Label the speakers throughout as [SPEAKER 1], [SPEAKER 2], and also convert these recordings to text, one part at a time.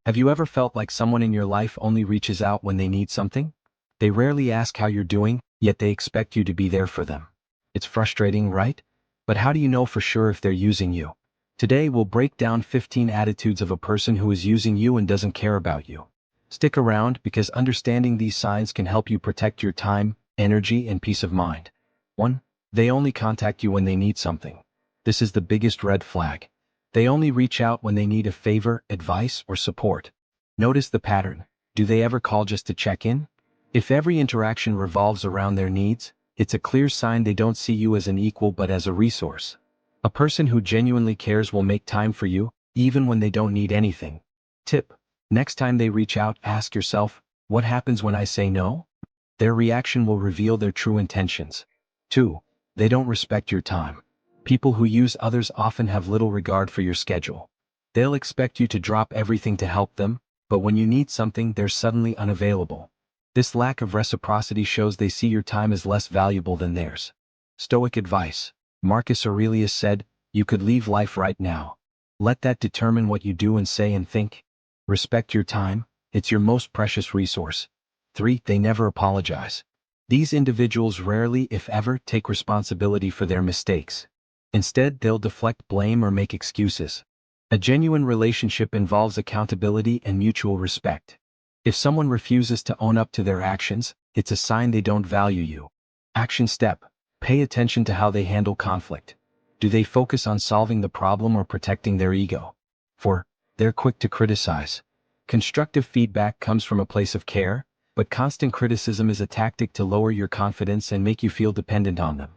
[SPEAKER 1] Have you ever felt like someone in your life only reaches out when they need something? They rarely ask how you're doing, yet they expect you to be there for them. It's frustrating, right? But how do you know for sure if they're using you? Today we'll break down 15 attitudes of a person who is using you and doesn't care about you. Stick around because understanding these signs can help you protect your time, energy, and peace of mind. 1. They only contact you when they need something. This is the biggest red flag. They only reach out when they need a favor, advice, or support. Notice the pattern. Do they ever call just to check in? If every interaction revolves around their needs, it's a clear sign they don't see you as an equal but as a resource. A person who genuinely cares will make time for you, even when they don't need anything. Tip: next time they reach out, ask yourself, what happens when I say no? Their reaction will reveal their true intentions. 2. They don't respect your time. People who use others often have little regard for your schedule. They'll expect you to drop everything to help them, but when you need something, they're suddenly unavailable. This lack of reciprocity shows they see your time as less valuable than theirs. Stoic advice. Marcus Aurelius said, "You could leave life right now. Let that determine what you do and say and think." Respect your time, it's your most precious resource. 3. They never apologize. These individuals rarely, if ever, take responsibility for their mistakes. Instead, they'll deflect blame or make excuses. A genuine relationship involves accountability and mutual respect. If someone refuses to own up to their actions, it's a sign they don't value you. Action step: pay attention to how they handle conflict. Do they focus on solving the problem or protecting their ego? 4. They're quick to criticize. Constructive feedback comes from a place of care, but constant criticism is a tactic to lower your confidence and make you feel dependent on them.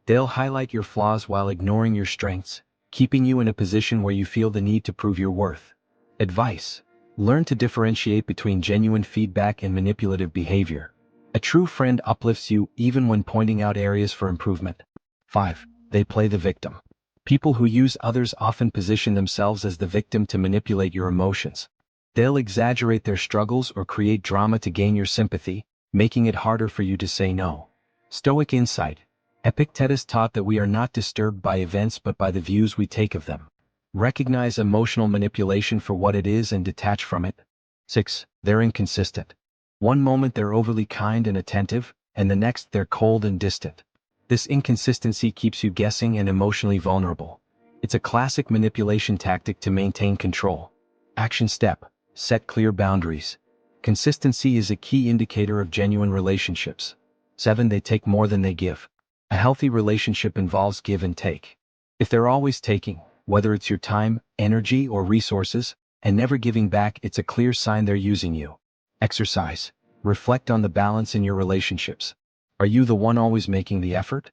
[SPEAKER 1] They'll highlight your flaws while ignoring your strengths, keeping you in a position where you feel the need to prove your worth. Advice: learn to differentiate between genuine feedback and manipulative behavior. A true friend uplifts you even when pointing out areas for improvement. 5. They play the victim. People who use others often position themselves as the victim to manipulate your emotions. They'll exaggerate their struggles or create drama to gain your sympathy, making it harder for you to say no. Stoic insight. Epictetus taught that we are not disturbed by events but by the views we take of them. Recognize emotional manipulation for what it is and detach from it. 6. They're inconsistent. One moment they're overly kind and attentive, and the next they're cold and distant. This inconsistency keeps you guessing and emotionally vulnerable. It's a classic manipulation tactic to maintain control. Action step: set clear boundaries. Consistency is a key indicator of genuine relationships. 7. They take more than they give. A healthy relationship involves give and take. If they're always taking, whether it's your time, energy, or resources, and never giving back, it's a clear sign they're using you. Exercise. Reflect on the balance in your relationships. Are you the one always making the effort?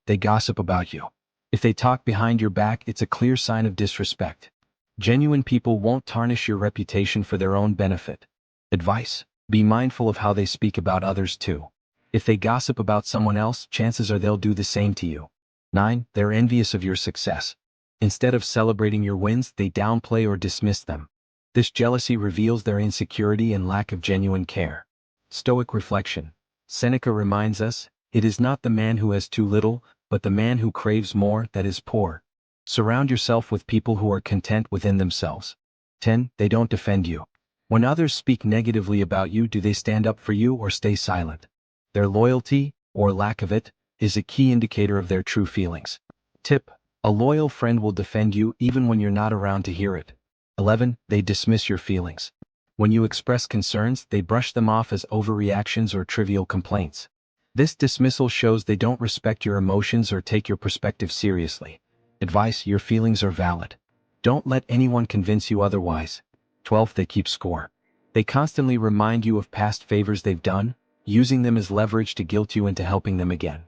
[SPEAKER 1] They gossip about you. If they talk behind your back, it's a clear sign of disrespect. Genuine people won't tarnish your reputation for their own benefit. Advice: be mindful of how they speak about others too. If they gossip about someone else, chances are they'll do the same to you. 9. They're envious of your success. Instead of celebrating your wins, they downplay or dismiss them. This jealousy reveals their insecurity and lack of genuine care. Stoic reflection. Seneca reminds us, "It is not the man who has too little, but the man who craves more that is poor." Surround yourself with people who are content within themselves. 10. They don't defend you. When others speak negatively about you, do they stand up for you or stay silent? Their loyalty, or lack of it, is a key indicator of their true feelings. Tip: a loyal friend will defend you even when you're not around to hear it. 11. They dismiss your feelings. When you express concerns, they brush them off as overreactions or trivial complaints. This dismissal shows they don't respect your emotions or take your perspective seriously. Advice: your feelings are valid. Don't let anyone convince you otherwise. 12. They keep score. They constantly remind you of past favors they've done, using them as leverage to guilt you into helping them again.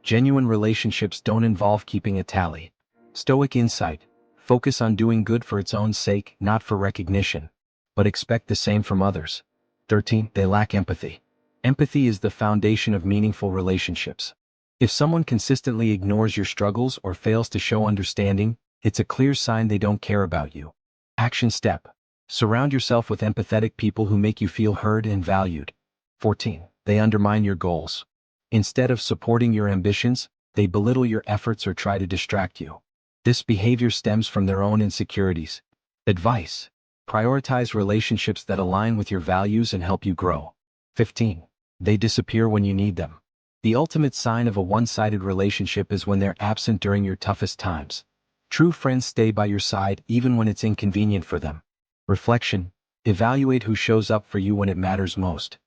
[SPEAKER 1] Genuine relationships don't involve keeping a tally. Stoic insight. Focus on doing good for its own sake, not for recognition. But expect the same from others. 13. They lack empathy. Empathy is the foundation of meaningful relationships. If someone consistently ignores your struggles or fails to show understanding, it's a clear sign they don't care about you. Action step: surround yourself with empathetic people who make you feel heard and valued. 14. They undermine your goals. Instead of supporting your ambitions, they belittle your efforts or try to distract you. This behavior stems from their own insecurities. Advice: Prioritize relationships that align with your values and help you grow. 15. They disappear when you need them. The ultimate sign of a one-sided relationship is when they're absent during your toughest times. True friends stay by your side even when it's inconvenient for them. Reflection. Evaluate who shows up for you when it matters most.